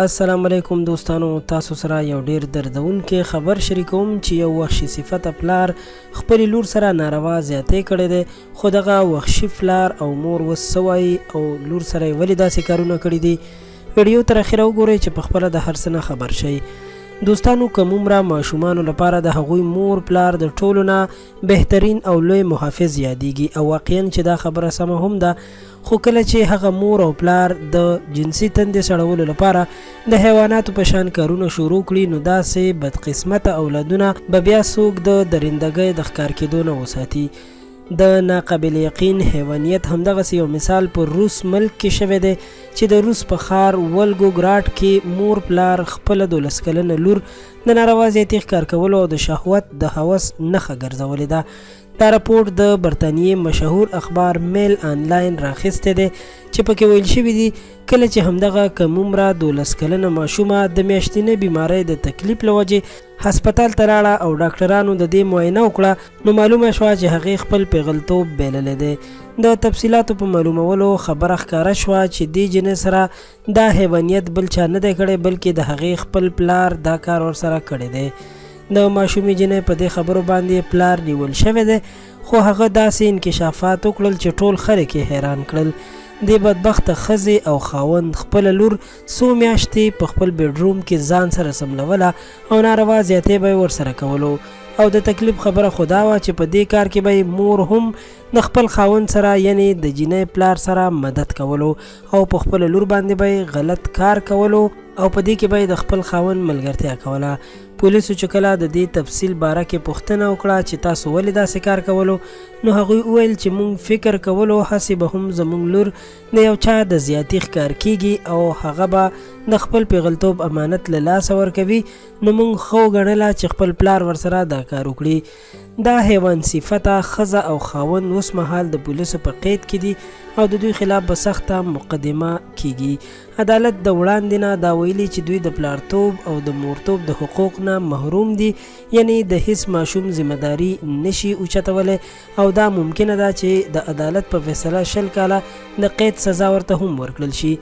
السلام علیکم دوستانو، تاسو سره یو ډیر دردونکې خبر شریکوم چې یو وحشي صفته پلار خپل لور سره ناروا زیاتې کړې ده، خو دغه وحشي پلار او مور اوس څه وایي او لور سره یې ولې داسې کارونه کړي دي. ویډیو تر اخره وګورئ چې پخپله د هر څه نه خبر شئ. دوستانو، که مومره ماشومانو لپاره د هغوی مور پلار د ټولو نه بهترین او لوی محافظ یادیږي، او واقعا چې دا خبره سمه هم ده، خو کله چې هغه مور او پلار د جنسي تندې سړولو لپاره د حیواناتو په شان کارونه شروع کړي، نو داسې بدقسمته اولادونه به بیا څوک د درندګۍ د ښکار کېدو نه وساتي. د ناقابل یقین حیوانیت همدغسې یو مثال په روس ملک کې شوی دی چې د روس په ښار ولګوګراډ کې مور پلار خپله 12 کلنه لور د ناروا زیاتي ښکار کولو او د شهوت د هوس نښه ګرځولې ده. دا راپورټ د برطانیې مشهور اخبار میل آنلاین راخیستی دی چې پکې ویل شوي دي کله چې همدغه کم عمره 12 کلنه ماشومه د میاشتنۍ بیمارۍ د تکلیف له وجې هسپتال ته لاړه او ډاکټرانو د دې معاینه وکړه، نو معلومه شوه چې هغې خپل پیغلتوب بایللی دی. د تفصیلاتو په معلومولو خبره ښکاره شوه چې دې جنۍ سره دا حیوانیت بل چا نه دی کړی، بلکې د هغې خپل پلار دا کار ورسره کړی دی. د ماشومې جنۍ په دې خبرو باندې پلار نیول شوی دی، خو هغه داسې انکشافات وکړل چې ټول خلک یې حیران کړل. د بدبخته ښځې او خاوند خپله لور څو میاشتې په خپل بیډروم کې ځان سره سملوله او ناروا زیاتې به یې ورسره کولو، او د تکلیف خبره خو دا وه چې په دې کار کې به یې مور هم د خپل خاوند سره یعنی د جنۍ پلار سره مدد کولو او په خپله لور باندې به یې غلط کار کولو او په دې کې به یې د خپل خاوند ملګرتیا کوله. پولیسو چې کله د دې تفصیل باره کې پوښتنه وکړه چې تاسو ولې داسې کار کولو، نو هغوی وویل چې موږ فکر کولو هسې به هم زموږ لور د یو چا د زیاتي ښکار کیږي او هغه به د خپل پیغلتوب امانت له لاسه ورکوي، نو موږ ښه وګڼله چې خپل پلار ورسره دا کار وکړي. دا حیوان صفته ښځه او خاوند اوس مهال د پولیسو په قید کې دي او د دوی خلاف به سخته مقدمه کیږي. عدالت د وړاندې نه دا ویلي چې دوی د پلارتوب او د مورتوب د حقوق نه محروم دي، یعنی د هیڅ ماشوم ذمہداري نشي اوچتولی، او دا ممکنه ده چې د عدالت په فیصله 20 کاله د قید سزا ورته هم ورکړل شي.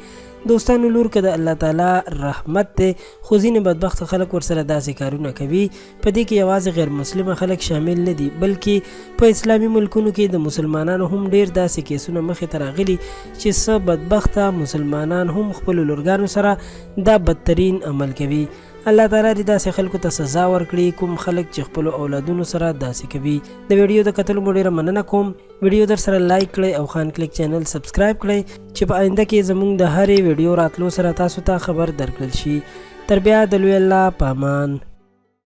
دوستانو، لور که د الله تعالی رحمت دی، خو ځینې بدبخته خلک ورسره داسې کارونه کوي. په دې کې یوازې غیر مسلمه خلک شامل نه دي، بلکې په اسلامي ملکونو کې د مسلمانانو هم ډیر داسې کیسونه مخې ته راغلي چې څه بدبخته مسلمانان هم خپلو لورګانو سره دا بدترین عمل کوي. الله تعالی دې داسې خلکو ته سزا ورکړي کوم خلک چې خپلو اولادونو سره داسې کوي. د ویډیو د کتلو مو ډیره مننه کوم. ویډیو در سره لایک کړئ او خان کلیک چینل سبسکرایب کړئ چې په آینده کې زموږ د هرې ویډیو راتلو سره تاسو ته خبر درکړل شي. تر بیا د لوی الله په امان.